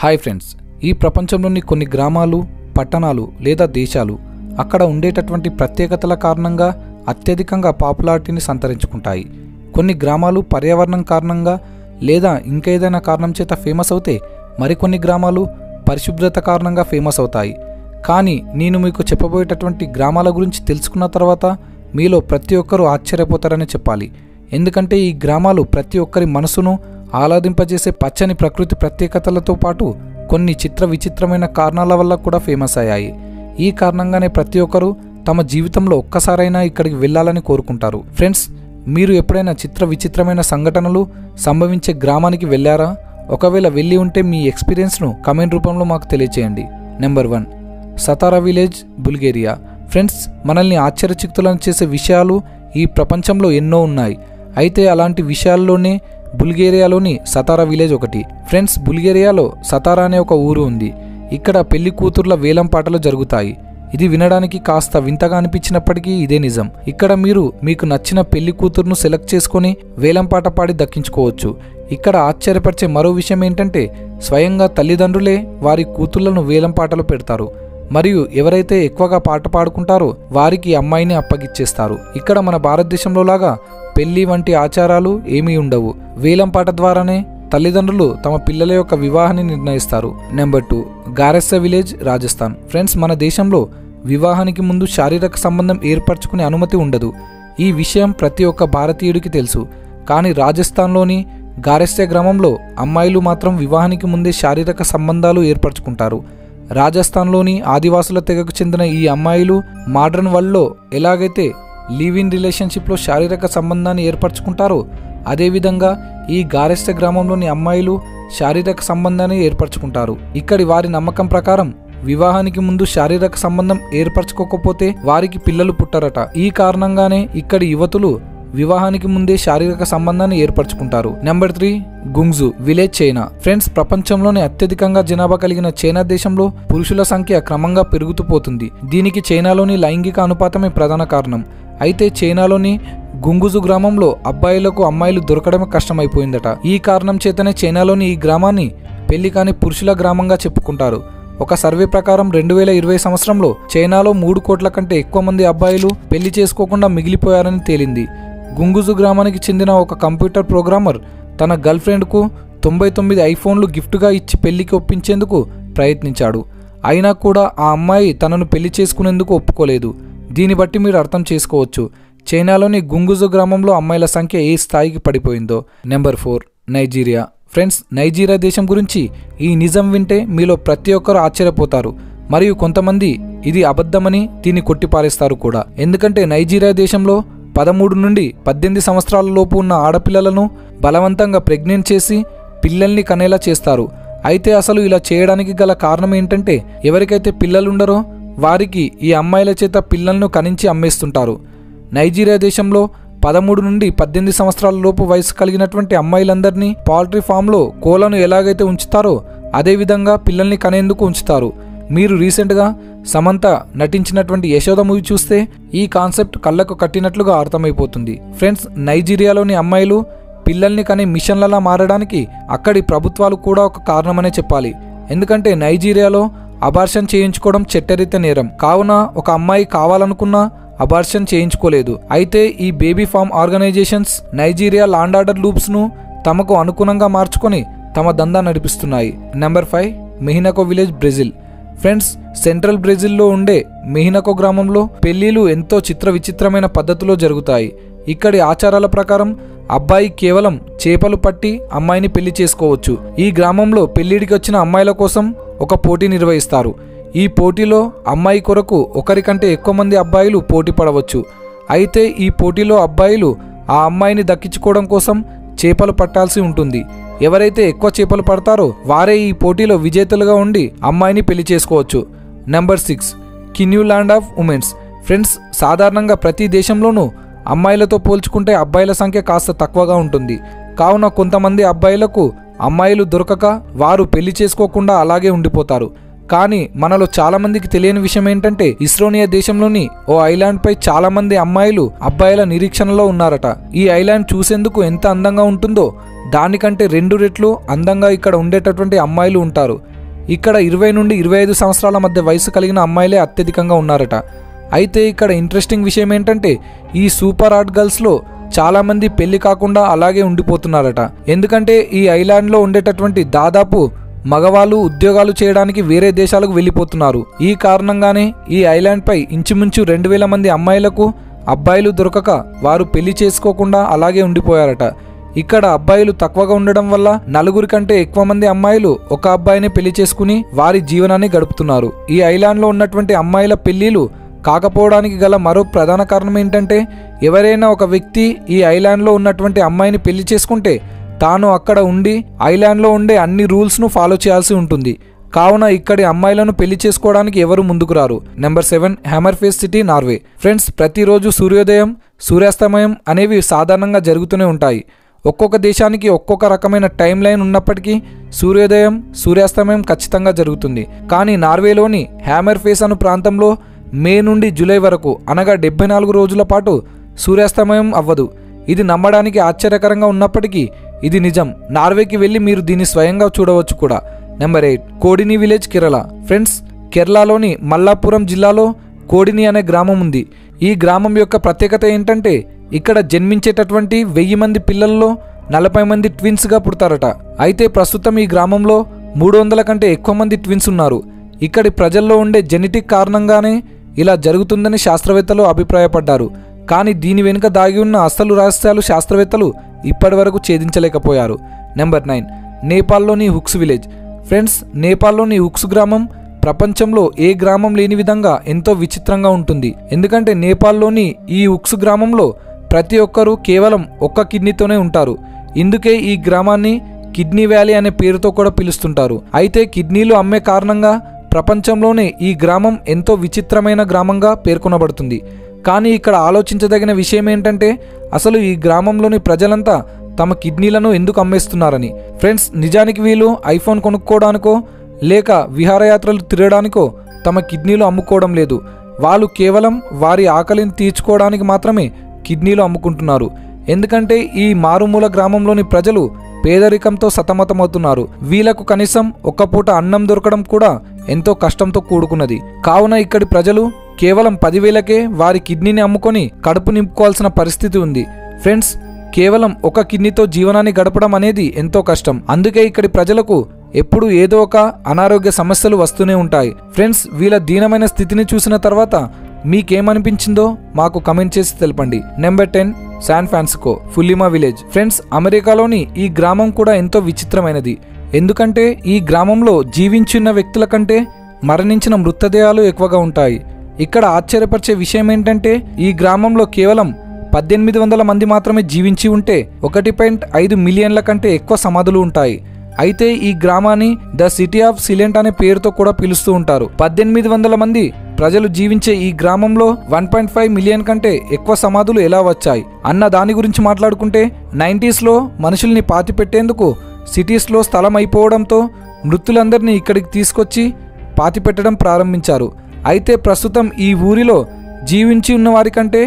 Hi friends, ఈ ప్రపంచంలోని కొన్ని గ్రామాలు, పట్టణాలు లేదా దేశాలు అక్కడ ఉండేటటువంటి ప్రత్యేకతల కారణంగా అత్యధికంగా పాపులారిటీని సంతరించుకుంటాయి. కొన్ని గ్రామాలు పర్యావరణం కారణంగా లేదా ఇంకేదైనా కారణం చేత ఫేమస్ అవుతే మరికొన్ని గ్రామాలు పరిశుభ్రత కారణంగా ఫేమస్ అవుతాయి. కానీ నేను మీకు చెప్పబోయేటటువంటి గ్రామాల గురించి తెలుసుకున్న తర్వాత మీలో ప్రతి ఒక్కరూ ఆశ్చర్యపోతారని చెప్పాలి. ఎందుకంటే ఈ గ్రామాలు ప్రతి ఒక్కరి మనసును ఆహ్లాదింపజేసే పచ్చని ప్రకృతి ప్రత్యేకతలతో పాటు కొన్ని విచిత్రమైన కారణాల వల్ల కూడా ఫేమస్ అయ్యాయి. ఈ కారణంగానే ప్రతి ఒక్కరూ తమ జీవితంలో ఒక్కసారైనా ఇక్కడికి వెళ్ళాలని కోరుకుంటారు. ఫ్రెండ్స్, మీరు ఎప్పుడైనా విచిత్రమైన సంఘటనలు సంభవించే గ్రామానికి వెళ్ళారా? ఒకవేళ వెళ్ళి ఉంటే మీ ఎక్స్పీరియన్స్ను కమెంట్ రూపంలో మాకు తెలియచేయండి. Number 1, Satara village, Bulgaria. Friends, మనల్ని ఆశ్చర్యచకితులను చేసే విషయాలు ఈ ప్రపంచంలో ఎన్నో ఉన్నాయి. అయితే అలాంటి విషయాల్లోనే బుల్గేరియాలోని సతారా విలేజ్ ఒకటి. ఫ్రెండ్స్, బుల్గేరియాలో సతారా అనే ఒక ఊరు ఉంది. ఇక్కడ పెళ్లి కూతుర్ల వేలం పాటలు జరుగుతాయి. ఇది వినడానికి కాస్త వింతగా అనిపించినప్పటికీ ఇదే నిజం. ఇక్కడ మీరు మీకు నచ్చిన పెళ్లి కూతురును సెలెక్ట్ చేసుకుని వేలం పాట పాడి దక్కించుకోవచ్చు. ఇక్కడ ఆశ్చర్యపరిచే మరో విషయం ఏంటంటే స్వయంగా తల్లిదండ్రులే వారి కూతుళ్లను వేలం పాటలు పెడతారు. మరియు ఎవరైతే ఎక్కువగా పాట పాడుకుంటారో వారికి అమ్మాయిని అప్పగిచ్చేస్తారు. ఇక్కడ మన భారతదేశంలో లాగా పెళ్లి వంటి ఆచారాలు ఏమీ ఉండవు. వేలం పాట ద్వారానే తల్లిదండ్రులు తమ పిల్లల యొక్క వివాహాన్ని నిర్ణయిస్తారు. Number 2, Garessa village, Rajasthan. Friends, మన దేశంలో వివాహానికి ముందు శారీరక సంబంధం ఏర్పరచుకునే అనుమతి ఉండదు. ఈ విషయం ప్రతి ఒక్క భారతీయుడికి తెలుసు. కానీ రాజస్థాన్లోని గారెస్సా గ్రామంలో అమ్మాయిలు మాత్రం వివాహానికి ముందే శారీరక సంబంధాలు ఏర్పరచుకుంటారు. రాజస్థాన్లోని ఆదివాసుల తెగకు చెందిన ఈ అమ్మాయిలు మోడర్న్ వరల్డ్లో ఎలాగైతే లివ్ ఇన్ రిలేషన్షిప్లో శారీరక సంబంధాన్ని ఏర్పరచుకుంటారో అదేవిధంగా ఈ గారెస్సా గ్రామంలోని అమ్మాయిలు శారీరక సంబంధాన్ని ఏర్పరచుకుంటారు. ఇక్కడి వారి నమ్మకం ప్రకారం వివాహానికి ముందు శారీరక సంబంధం ఏర్పరచుకోకపోతే వారికి పిల్లలు పుట్టరట. ఈ కారణంగానే ఇక్కడి యువతులు వివాహానికి ముందే శారీరక సంబంధాన్ని ఏర్పరచుకుంటారు. Number 3, Gungju village, China. Friends, ప్రపంచంలోనే అత్యధికంగా జనాభా కలిగిన చైనా దేశంలో పురుషుల సంఖ్య క్రమంగా పెరుగుతూ పోతుంది. దీనికి చైనాలోని లైంగిక అనుపాతమే ప్రధాన కారణం. అయితే చైనాలోని గుంగుజు గ్రామంలో అబ్బాయిలకు అమ్మాయిలు దొరకడమే కష్టమైపోయిందట. ఈ కారణం చేతనే చైనాలోని ఈ గ్రామాన్ని పెళ్లి కాని పురుషుల గ్రామంగా చెప్పుకుంటారు. ఒక సర్వే ప్రకారం 2020 సంవత్సరంలో చైనాలో 3 కోట్ల కంటే ఎక్కువ మంది అబ్బాయిలు పెళ్లి చేసుకోకుండా మిగిలిపోయారని తేలింది. గుంగుజు గ్రామానికి చెందిన ఒక కంప్యూటర్ ప్రోగ్రామర్ తన గర్ల్ ఫ్రెండ్కు 99 ఐఫోన్లు గిఫ్ట్గా ఇచ్చి పెళ్లికి ఒప్పించేందుకు ప్రయత్నించాడు. అయినా కూడా ఆ అమ్మాయి తనను పెళ్లి చేసుకునేందుకు ఒప్పుకోలేదు. దీన్ని బట్టి మీరు అర్థం చేసుకోవచ్చు చైనాలోని గుంగుజు గ్రామంలో అమ్మాయిల సంఖ్య ఏ స్థాయికి పడిపోయిందో. Number 4, Nigeria. ఫ్రెండ్స్, నైజీరియా దేశం గురించి ఈ నిజం వింటే మీలో ప్రతి ఒక్కరూ ఆశ్చర్యపోతారు. మరియు కొంతమంది ఇది అబద్ధమని దీన్ని కొట్టిపారేస్తారు కూడా. ఎందుకంటే నైజీరియా దేశంలో 13 నుండి 18 సంవత్సరాల లోపు ఉన్న ఆడపిల్లలను బలవంతంగా ప్రెగ్నెంట్ చేసి పిల్లల్ని కనేలా చేస్తారు. అయితే అసలు ఇలా చేయడానికి గల కారణం ఏంటంటే ఎవరికైతే పిల్లలుండరో వారికి ఈ అమ్మాయిల చేత పిల్లలను కనించి అమ్మేస్తుంటారు. నైజీరియా దేశంలో 13 నుండి 18 సంవత్సరాల లోపు వయసు కలిగినటువంటి అమ్మాయిలందరినీ పౌల్ట్రీ ఫామ్లో కోళ్లను ఎలాగైతే ఉంచుతారో అదేవిధంగా పిల్లల్ని కనేందుకు ఉంచుతారు. మీరు రీసెంట్గా సమంత నటించినటువంటి యశోద మూవీ చూస్తే ఈ కాన్సెప్ట్ కళ్ళకు కట్టినట్లుగా అర్థమైపోతుంది. ఫ్రెండ్స్, నైజీరియాలోని అమ్మాయిలు పిల్లల్ని కనే మిషన్లలా మారడానికి అక్కడి ప్రభుత్వాలు కూడా ఒక కారణమనే చెప్పాలి. ఎందుకంటే నైజీరియాలో అబార్షన్ చేయించుకోవడం చట్టరీత్యా నేరం. కావున ఒక అమ్మాయి కావాలనుకున్నా అబార్షన్ చేయించుకోలేదు. అయితే ఈ baby farm organisations Nigeria land order లూప్స్ను తమకు అనుగుణంగా మార్చుకొని తమ దందా నడిపిస్తున్నాయి. Number 5, Mehinako village, Brazil. Friends, central బ్రెజిల్లో ఉండే మెహినకో గ్రామంలో పెళ్లిలు ఎంతో విచిత్రమైన పద్ధతిలో జరుగుతాయి. ఇక్కడి ఆచారాల ప్రకారం అబ్బాయి కేవలం చేపలు పట్టి అమ్మాయిని పెళ్లి చేసుకోవచ్చు. ఈ గ్రామంలో పెళ్లిడికి వచ్చిన అమ్మాయిల కోసం ఒక పోటీ నిర్వహిస్తారు. ఈ పోటీలో అమ్మాయి కొరకు ఒకరికంటే ఎక్కువ మంది అబ్బాయిలు పోటీ పడవచ్చు. అయితే ఈ పోటీలో అబ్బాయిలు ఆ అమ్మాయిని దక్కించుకోవడం కోసం చేపలు పట్టాల్సి ఉంటుంది. ఎవరైతే ఎక్కువ చేపలు పడతారో వారే ఈ పోటీలో విజేతలుగా ఉండి అమ్మాయిని పెళ్లి చేసుకోవచ్చు. Number 6, Kinyu land of womens. Friends, సాధారణంగా ప్రతి దేశంలోనూ అమ్మాయిలతో పోల్చుకుంటే అబ్బాయిల సంఖ్య కాస్త తక్కువగా ఉంటుంది. కావున కొంతమంది అబ్బాయిలకు అమ్మాయిలు దొరకక వారు పెళ్లి చేసుకోకుండా అలాగే ఉండిపోతారు. కానీ మనలో చాలా మందికి తెలియని విషయం ఏంటంటే ఇస్రోనియా దేశంలోని ఓ ఐలాండ్ పై చాలా మంది అమ్మాయిలు అబ్బాయిల నిరీక్షణలో ఉన్నారట. ఈ ఐలాండ్ చూసేందుకు ఎంత అందంగా ఉంటుందో దానికంటే 2 రెట్లు అందంగా ఇక్కడ ఉండేటటువంటి అమ్మాయిలు ఉంటారు. ఇక్కడ 20 నుండి 25 సంవత్సరాల మధ్య వయసు కలిగిన అమ్మాయిలే అత్యధికంగా ఉన్నారట. అయితే ఇక్కడ ఇంట్రెస్టింగ్ విషయం ఏంటంటే ఈ సూపర్ హాట్ గర్ల్స్లో చాలామంది పెళ్లి కాకుండా అలాగే ఉండిపోతున్నారట. ఎందుకంటే ఈ ఐలాండ్లో ఉండేటటువంటి దాదాపు మగవాళ్ళు ఉద్యోగాలు చేయడానికి వేరే దేశాలకు వెళ్ళిపోతున్నారు. ఈ కారణంగానే ఈ ఐలాండ్పై ఇంచుమించు 2000 మంది అమ్మాయిలకు అబ్బాయిలు దొరకక వారు పెళ్లి చేసుకోకుండా అలాగే ఉండిపోయారట. ఇక్కడ అబ్బాయిలు తక్కువగా ఉండడం వల్ల 4 కంటే ఎక్కువ మంది అమ్మాయిలు ఒక అబ్బాయిని పెళ్లి చేసుకుని వారి జీవనాన్ని గడుపుతున్నారు. ఈ ఐలాండ్లో ఉన్నటువంటి అమ్మాయిల పెళ్లిలు కాకపోవడానికి గల మరో ప్రధాన కారణం ఏంటంటే ఎవరైనా ఒక వ్యక్తి ఈ ఐలాండ్లో ఉన్నటువంటి అమ్మాయిని పెళ్లి చేసుకుంటే తాను అక్కడ ఉండి ఐలాండ్లో ఉండే అన్ని రూల్స్ను ఫాలో చేయాల్సి ఉంటుంది. కావున ఇక్కడి అమ్మాయిలను పెళ్లి చేసుకోవడానికి ఎవరు ముందుకు రారు. Number 7 Hammerfest city, Norway. Friends, ప్రతిరోజు సూర్యోదయం సూర్యాస్తమయం అనేవి సాధారణంగా జరుగుతూనే ఉంటాయి. ఒక్కొక్క దేశానికి ఒక్కొక్క రకమైన టైం లైన్ ఉన్నప్పటికీ సూర్యోదయం సూర్యాస్తమయం ఖచ్చితంగా జరుగుతుంది. కానీ నార్వేలోని హ్యామర్ఫేస్ అను ప్రాంతంలో మే నుండి జూలై వరకు అనగా 74 రోజుల పాటు సూర్యాస్తమయం అవ్వదు. ఇది నమ్మడానికి ఆశ్చర్యకరంగా ఉన్నప్పటికీ ఇది నిజం. నార్వేకి వెళ్ళి మీరు దీన్ని స్వయంగా చూడవచ్చు కూడా. నెంబర్ 8 కోడిని విలేజ్, కేరళ. ఫ్రెండ్స్, కేరళలోని మల్లాపురం జిల్లాలో కోడిని అనే గ్రామం ఉంది. ఈ గ్రామం యొక్క ప్రత్యేకత ఏంటంటే ఇక్కడ జన్మించేటటువంటి 1000 మంది పిల్లల్లో 40 మంది ట్విన్స్గా పుడతారట. అయితే ప్రస్తుతం ఈ గ్రామంలో 300 కంటే ఎక్కువ మంది ట్విన్స్ ఉన్నారు. ఇక్కడి ప్రజల్లో ఉండే జెనెటిక్ కారణంగానే ఇలా జరుగుతుందని శాస్త్రవేత్తలు అభిప్రాయపడ్డారు. కానీ దీని వెనుక దాగి ఉన్న అసలు రహస్యాలు శాస్త్రవేత్తలు ఇప్పటి వరకు ఛేదించలేకపోయారు. నెంబర్ 9 నేపాల్లోని హుక్స్ విలేజ్. ఫ్రెండ్స్, నేపాల్లోని హుక్స్ గ్రామం ప్రపంచంలో ఏ గ్రామం లేని విధంగా ఎంతో విచిత్రంగా ఉంటుంది. ఎందుకంటే నేపాల్లోని ఈ హుక్స్ గ్రామంలో ప్రతి ఒక్కరూ కేవలం ఒక్క కిడ్నీతోనే ఉంటారు. ఇందుకే ఈ గ్రామాన్ని కిడ్నీ వ్యాలీ అనే పేరుతో కూడా పిలుస్తుంటారు. అయితే కిడ్నీలు అమ్మే కారణంగా ప్రపంచంలోనే ఈ గ్రామం ఎంతో విచిత్రమైన గ్రామంగా పేర్కొనబడుతుంది. కానీ ఇక్కడ ఆలోచించదగిన విషయం ఏంటంటే అసలు ఈ గ్రామంలోని ప్రజలంతా తమ కిడ్నీలను ఎందుకు అమ్మేస్తున్నారని. ఫ్రెండ్స్, నిజానికి వీళ్ళు ఐఫోన్ కొనుక్కోవడానికో లేక విహారయాత్రలు తిరగడానికో తమ కిడ్నీలు అమ్ముకోవడం లేదు. వాళ్ళు కేవలం వారి ఆకలిని తీర్చుకోవడానికి మాత్రమే కిడ్నీలు అమ్ముకుంటున్నారు. ఎందుకంటే ఈ మారుమూల గ్రామంలోని ప్రజలు పేదరికంతో సతమతమవుతున్నారు. వీళ్లకు కనీసం ఒక్క పూట అన్నం దొరకడం కూడా ఎంతో కష్టంతో కూడుకున్నది. కావున ఇక్కడి ప్రజలు కేవలం 10,000కే వారి కిడ్నీని అమ్ముకొని కడుపు నింపుకోవాల్సిన పరిస్థితి ఉంది. ఫ్రెండ్స్, కేవలం ఒక కిడ్నీతో జీవనాన్ని గడపడం అనేది ఎంతో కష్టం. అందుకే ఇక్కడి ప్రజలకు ఎప్పుడూ ఏదో ఒక అనారోగ్య సమస్యలు వస్తూనే ఉంటాయి. ఫ్రెండ్స్, వీళ్ళ దీనమైన స్థితిని చూసిన తర్వాత మీకేమనిపించిందో మాకు కమెంట్ చేసి తెలపండి. నెంబర్ 10 శాన్ ఫ్రాన్సిస్కో, ఫుల్లిమా విలేజ్. ఫ్రెండ్స్, అమెరికాలోని ఈ గ్రామం కూడా ఎంతో విచిత్రమైనది. ఎందుకంటే ఈ గ్రామంలో జీవించిన వ్యక్తుల కంటే మరణించిన మృతదేహాలు ఎక్కువగా ఉంటాయి. ఇక్కడ ఆశ్చర్యపరిచే విషయం ఏంటంటే ఈ గ్రామంలో కేవలం 1800 మంది మాత్రమే జీవించి ఉంటే 1.5 మిలియన్ల కంటే ఎక్కువ సమాధులు ఉంటాయి. అయితే ఈ గ్రామాన్ని ద సిటీ ఆఫ్ సిలెంట్ అనే పేరుతో కూడా పిలుస్తూ ఉంటారు. 1800 మంది ప్రజలు జీవించే ఈ గ్రామంలో 1.5 మిలియన్ కంటే ఎక్కువ సమాధులు ఎలా వచ్చాయి అన్న దాని గురించి మాట్లాడుకుంటే 90sలో మనుషుల్ని పాతిపెట్టేందుకు సిటీస్లో స్థలం అయిపోవడంతో మృతులందరినీ ఇక్కడికి తీసుకొచ్చి పాతిపెట్టడం ప్రారంభించారు. అయితే ప్రస్తుతం ఈ ఊరిలో జీవించి ఉన్న వారి కంటే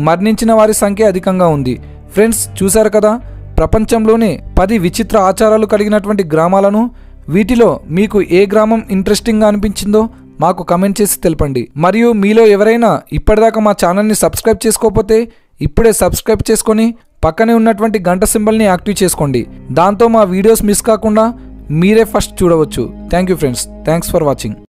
మరణించిన వారి సంఖ్య అధికంగా ఉంది. ఫ్రెండ్స్, చూశారు కదా ప్రపంచంలోనే 10 విచిత్ర ఆచారాలు కలిగినటువంటి గ్రామాలను. వీటిలో మీకు ఏ గ్రామం ఇంట్రెస్టింగ్గా అనిపించిందో మాకు కమెంట్ చేసి తెలపండి. మరియు మీలో ఎవరైనా ఇప్పటిదాకా మా ఛానల్ని సబ్స్క్రైబ్ చేసుకోకపోతే ఇప్పుడే సబ్స్క్రైబ్ చేసుకొని పక్కనే ఉన్నటువంటి గంట సింబల్ని యాక్టివ్ చేసుకోండి. దాంతో మా వీడియోస్ మిస్ కాకుండా మీరే ఫస్ట్ చూడవచ్చు. Thank you friends. Thanks for watching.